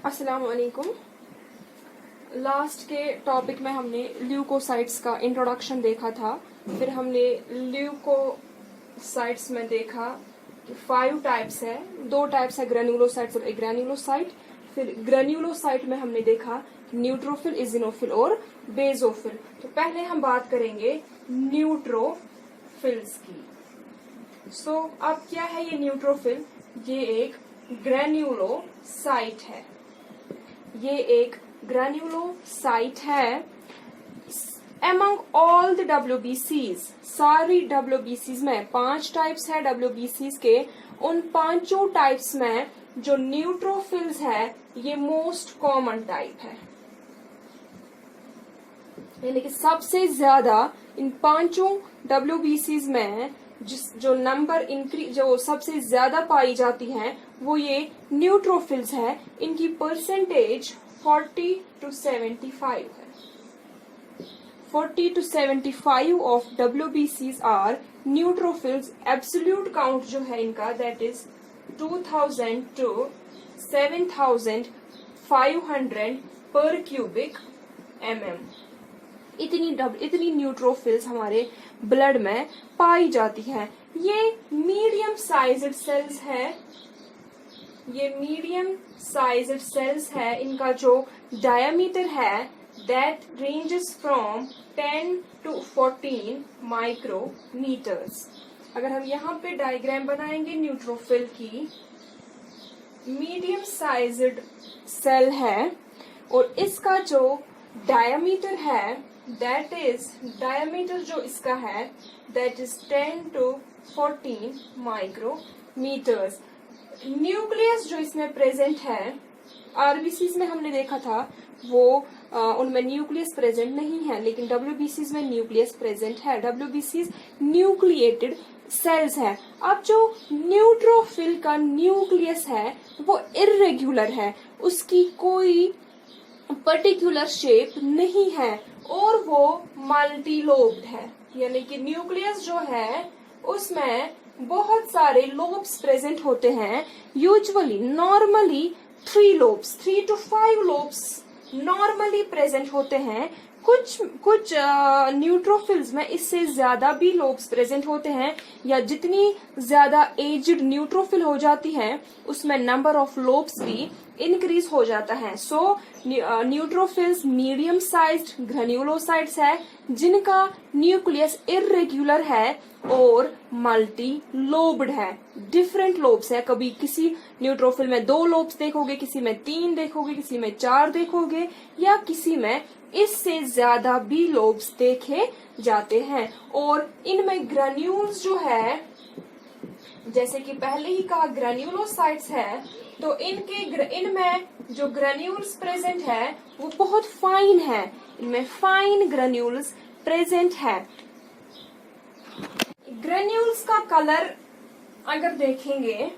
अस्सलाम वालेकुम। लास्ट के टॉपिक में हमने ल्यूकोसाइट्स का इंट्रोडक्शन देखा था। फिर हमने ल्यूकोसाइट्स में देखा कि 5 टाइप्स है। 2 टाइप्स है, ग्रेन्युलोसाइट्स और एग्रेन्युलोसाइट। फिर ग्रेन्युलोसाइट में हमने देखा न्यूट्रोफिल, इजिनोफिल और बेजोफिल। तो पहले हम बात करेंगे न्यूट्रोफिल्स की। अब क्या है ये न्यूट्रोफिल? ये एक ग्रेन्युलोसाइट है। ये एक ग्रेन्युलोसाइट है। Among all the WBCs, सारी WBCs में 5 टाइप्स है WBCs के। उन 5 टाइप्स में जो न्यूट्रोफिल्स है ये मोस्ट कॉमन टाइप है, यानी कि सबसे ज्यादा इन 5 WBCs में जो नंबर जो सबसे ज्यादा पाई जाती हैं वो ये न्यूट्रोफिल्स है। इनकी परसेंटेज 40 to 75 है। 40 to 75 of WBCs are neutrophils. Absolute count जो है इनका that is 2000 to 7500 per cubic mm। इतनी न्यूट्रोफिल्स हमारे ब्लड में पाई जाती हैं। ये मीडियम साइज्ड सेल्स है। ये मीडियम साइज्ड सेल्स है। इनका जो डायमीटर है that ranges from 10 to 14 micrometres. अगर हम यहाँ पे डायग्राम बनाएंगे न्यूट्रोफिल की, मीडियम साइज्ड सेल है और इसका जो डायमीटर है दैट इज डायमीटर जो इसका है that is 10 to 14 micrometres. Nucleus जो इसमें प्रेजेंट है, आरबीसीज में हमने देखा था वो उनमें न्यूक्लियस प्रेजेंट नहीं है, लेकिन डब्ल्यूबीसीज में न्यूक्लियस प्रेजेंट है। डब्ल्यूबीसीज न्यूक्लिएटेड सेल्स है। अब जो न्यूट्रोफिल का न्यूक्लियस है वो इर्रेगुलर है, उसकी कोई पर्टिकुलर शेप नहीं है और वो मल्टीलोब्ड है, यानी कि न्यूक्लियस जो है उसमें बहुत सारे लोब्स प्रेजेंट होते हैं। Usually normally 3 lobes, 3 to 5 lobes normally present होते हैं। कुछ न्यूट्रोफिल्स में इससे ज्यादा भी लोब्स प्रेजेंट होते हैं, या जितनी ज्यादा एज्ड न्यूट्रोफिल हो जाती है उसमें नंबर ऑफ लोब्स भी इंक्रीज हो जाता है। सो न्यूट्रोफिल्स मीडियम साइज्ड ग्रेन्युलोसाइट्स है जिनका न्यूक्लियस इर्रेगुलर है और मल्टी लोब्ड है। डिफरेंट लोब्स है। कभी किसी न्यूट्रोफिल में 2 लोब्स देखोगे, किसी में 3 देखोगे, किसी में 4 देखोगे, या किसी में इससे ज्यादा भी लोब्स देखे जाते हैं। और इनमें ग्रेन्यूल्स जो है, जैसे कि पहले ही कहा ग्रेन्युलोसाइट्स है, तो इनमें जो ग्रेन्यूल्स प्रेजेंट है वो बहुत फाइन है। इनमें फाइन ग्रेन्यूल्स प्रेजेंट है। ग्रेन्यूल्स का कलर अगर देखेंगे,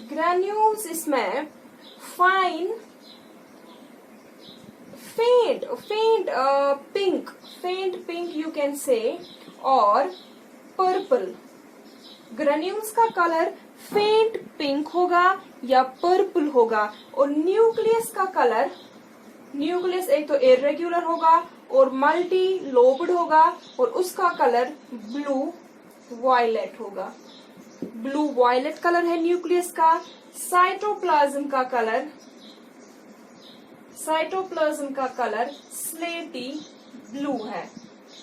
ग्रेन्यूल्स इसमें फाइन फेंट पिंक यू कैन से, और पर्पल। ग्रेन्यूल्स का कलर फेंट पिंक होगा या पर्पल होगा। और न्यूक्लियस का कलर, न्यूक्लियस एक तो इर्रेगुलर होगा और मल्टी लोब्ड होगा और उसका कलर ब्लू वायलेट होगा। ब्लू वायलेट कलर है न्यूक्लियस का। साइटोप्लाज्म का कलर स्लेटी ब्लू है।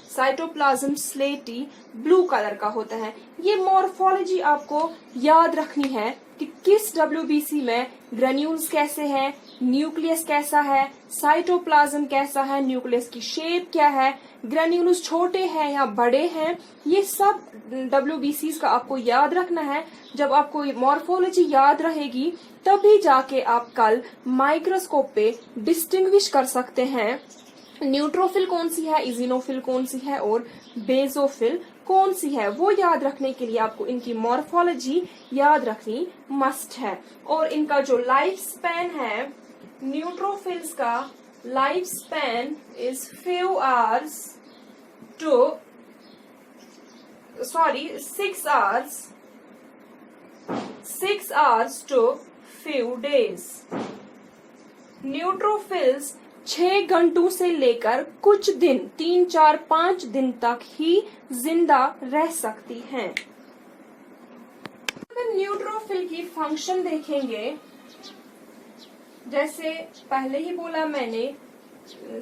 साइटोप्लाज्म स्लेटी ब्लू कलर का होता है। ये मॉर्फोलॉजी आपको याद रखनी है कि किस डब्ल्यूबीसी में ग्रेन्यूल्स कैसे हैं, न्यूक्लियस कैसा है, साइटोप्लाज्म कैसा है, न्यूक्लियस की शेप क्या है, ग्रेन्यूल्स छोटे हैं या बड़े हैं। ये सब डब्ल्यूबीसीज का आपको याद रखना है। जब आपको मॉर्फोलॉजी याद रहेगी तभी जाके आप कल माइक्रोस्कोप पे डिस्टिंग्विश कर सकते हैं न्यूट्रोफिल कौन सी है, इजिनोफिल कौन सी है और बेजोफिल कौन सी है। वो याद रखने के लिए आपको इनकी मॉर्फोलॉजी याद रखनी मस्ट है। और इनका जो लाइफ स्पैन है, न्यूट्रोफिल्स का life span is 6 hours 6 hours to few days. Neutrophils 6 घंटों से लेकर कुछ दिन 3, 4, 5 दिन तक ही जिंदा रह सकती हैं। अगर न्यूट्रोफिल की फंक्शन देखेंगे, जैसे पहले ही बोला मैंने,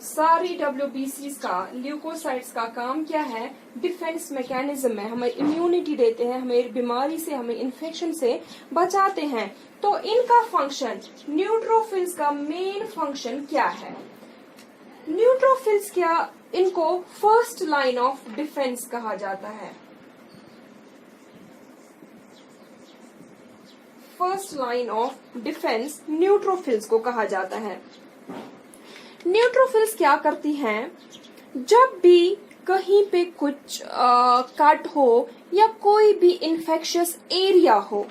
सारी WBCs का, ल्यूकोसाइट्स का काम क्या है? डिफेंस मैकेनिज्म है, हमें इम्यूनिटी देते हैं, हमें बीमारी से, हमें इन्फेक्शन से बचाते हैं। तो इनका फंक्शन, न्यूट्रोफिल्स का मेन फंक्शन क्या है? न्यूट्रोफिल्स क्या, इनको फर्स्ट लाइन ऑफ डिफेंस कहा जाता है। First line of defence neutrophils को कहा जाता है। न्यूट्रोफिल्स क्या करती हैं? जब भी कहीं पे कुछ कट हो या कोई भी इन्फेक्शियस एरिया हो,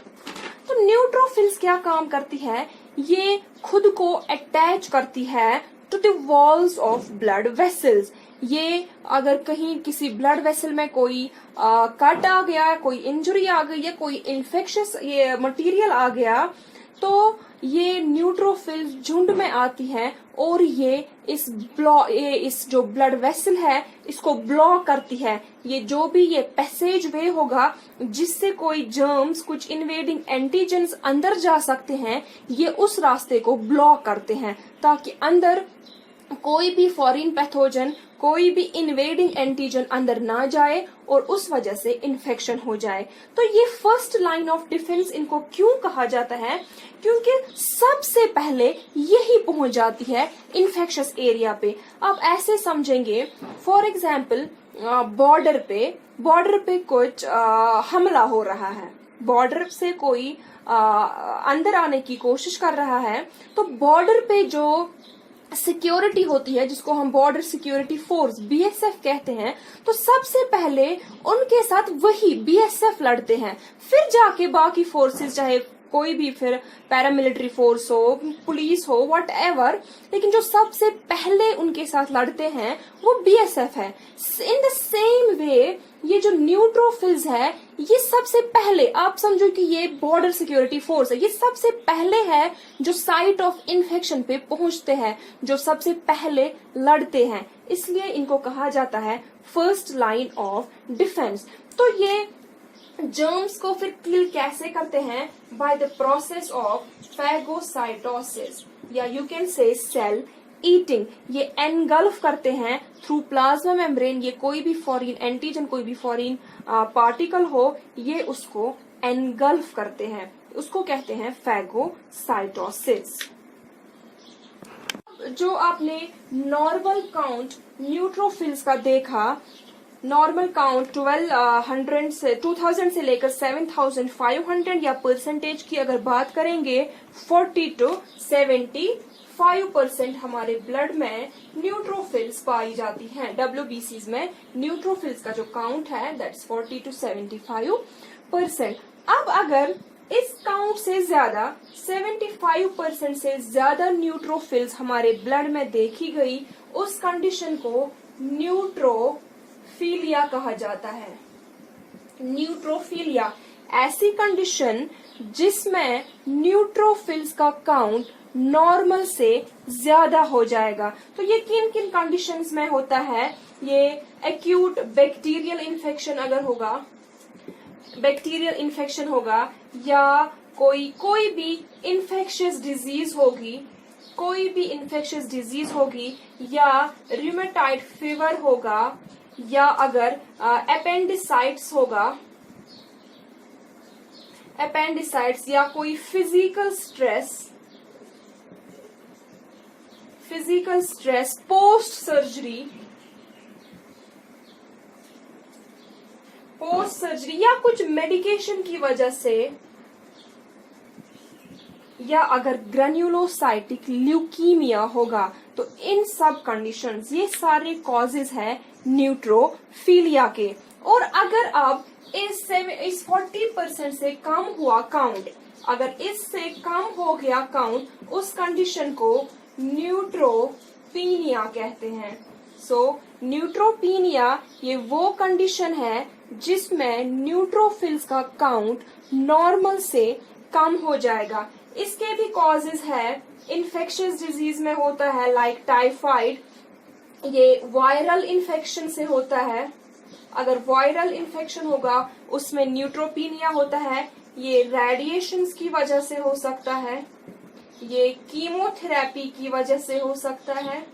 तो न्यूट्रोफिल्स क्या काम करती है? ये खुद को अटैच करती है to the walls of blood vessels. ये अगर कहीं किसी ब्लड वेसल में कोई कट आ गया, कोई इंजरी आ गई या कोई इन्फेक्शियस ये मटेरियल आ गया, तो ये न्यूट्रोफिल्स झुंड में आती हैं और ये इस जो ब्लड वेसल है इसको ब्लॉक करती है। ये जो भी ये पैसेज वे होगा जिससे कोई जर्म्स, कुछ इन्वेडिंग एंटीजेंस अंदर जा सकते हैं, ये उस रास्ते को ब्लॉक करते हैं ताकि अंदर कोई भी फॉरेन पैथोजन, कोई भी इन्वेडिंग एंटीजन अंदर ना जाए और उस वजह से इन्फेक्शन हो जाए। तो ये फर्स्ट लाइन ऑफ डिफेंस इनको क्यों कहा जाता है? क्योंकि सबसे पहले यही पहुंच जाती है इन्फेक्शियस एरिया पे। आप ऐसे समझेंगे, फॉर एग्जाम्पल बॉर्डर पे कुछ हमला हो रहा है, बॉर्डर से कोई अंदर आने की कोशिश कर रहा है, तो बॉर्डर पे जो सिक्योरिटी होती है, जिसको हम बॉर्डर सिक्योरिटी फोर्स BSF कहते हैं, तो सबसे पहले उनके साथ वही BSF लड़ते हैं, फिर जाके बाकी फोर्सेस, चाहे कोई भी फिर पैरामिलिट्री फोर्स हो, पुलिस हो, व्हाटएवर, लेकिन जो सबसे पहले उनके साथ लड़ते हैं वो BSF है। इन द सेम वे ये जो न्यूट्रोफिल्स है, ये सबसे पहले, आप समझो कि ये बॉर्डर सिक्योरिटी फोर्स है, ये सबसे पहले है जो साइट ऑफ इन्फेक्शन पे पहुंचते हैं, जो सबसे पहले लड़ते हैं, इसलिए इनको कहा जाता है फर्स्ट लाइन ऑफ डिफेंस। तो ये जर्म्स को फिर किल कैसे करते हैं? By the process of phagocytosis, या you can say cell eating. ये एनगल्फ करते हैं थ्रू प्लाज्मा मेम्ब्रेन। ये कोई भी फॉरेन एंटीजन, कोई भी फॉरेन पार्टिकल हो, ये उसको एनगल्फ करते हैं, उसको कहते हैं फैगोसाइटोसिस। जो आपने नॉर्मल काउंट न्यूट्रोफिल्स का देखा, नॉर्मल काउंट 2000 से लेकर 7500 या परसेंटेज की अगर बात करेंगे, 40 to 75% हमारे ब्लड में न्यूट्रोफिल्स पाई जाती हैं। WBCs में न्यूट्रोफिल्स का जो काउंट है दैट्स 40 to 75%। अब अगर इस काउंट से ज्यादा 75% से ज्यादा न्यूट्रोफिल्स हमारे ब्लड में देखी गई, उस कंडीशन को न्यूट्रोफिलिया कहा जाता है। न्यूट्रोफिलिया ऐसी कंडीशन जिसमें न्यूट्रोफिल्स का काउंट नॉर्मल से ज्यादा हो जाएगा। तो ये किन किन कंडीशंस में होता है? ये एक्यूट बैक्टीरियल इन्फेक्शन अगर होगा, बैक्टीरियल इन्फेक्शन होगा, या कोई भी इन्फेक्शियस डिजीज होगी, कोई भी इन्फेक्शियस डिजीज होगी, या रूमेटाइड फीवर होगा, या अगर अपेंडिसाइट्स होगा, अपेंडिसाइट्स, या कोई फिजिकल स्ट्रेस पोस्ट सर्जरी, या कुछ मेडिकेशन की वजह से, या अगर ग्रेन्युलोसाइटिक ल्यूकीमिया होगा, तो इन सब कंडीशंस, ये सारे कॉजेज है न्यूट्रोफिलिया के। और अगर अब इस 40% से कम हुआ काउंट, अगर इससे कम हो गया काउंट, उस कंडीशन को न्यूट्रोपीनिया कहते हैं। न्यूट्रोपीनिया ये वो कंडीशन है जिसमें न्यूट्रोफिल्स का काउंट नॉर्मल से कम हो जाएगा। इसके भी कॉजेज है, इन्फेक्शियस डिजीज में होता है लाइक टाइफाइड, ये वायरल इन्फेक्शन से होता है। अगर वायरल इन्फेक्शन होगा उसमें न्यूट्रोपीनिया होता है, ये रेडिएशंस की वजह से हो सकता है, ये कीमोथेरेपी की वजह से हो सकता है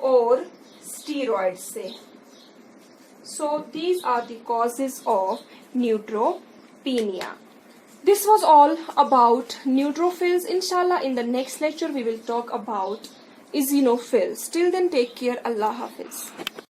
और स्टीरॉइड से। So these are the causes of neutropenia. This was all about neutrophils. Inshallah, in the next lecture, we will talk about eosinophils. Till then, take care. Allah Hafiz.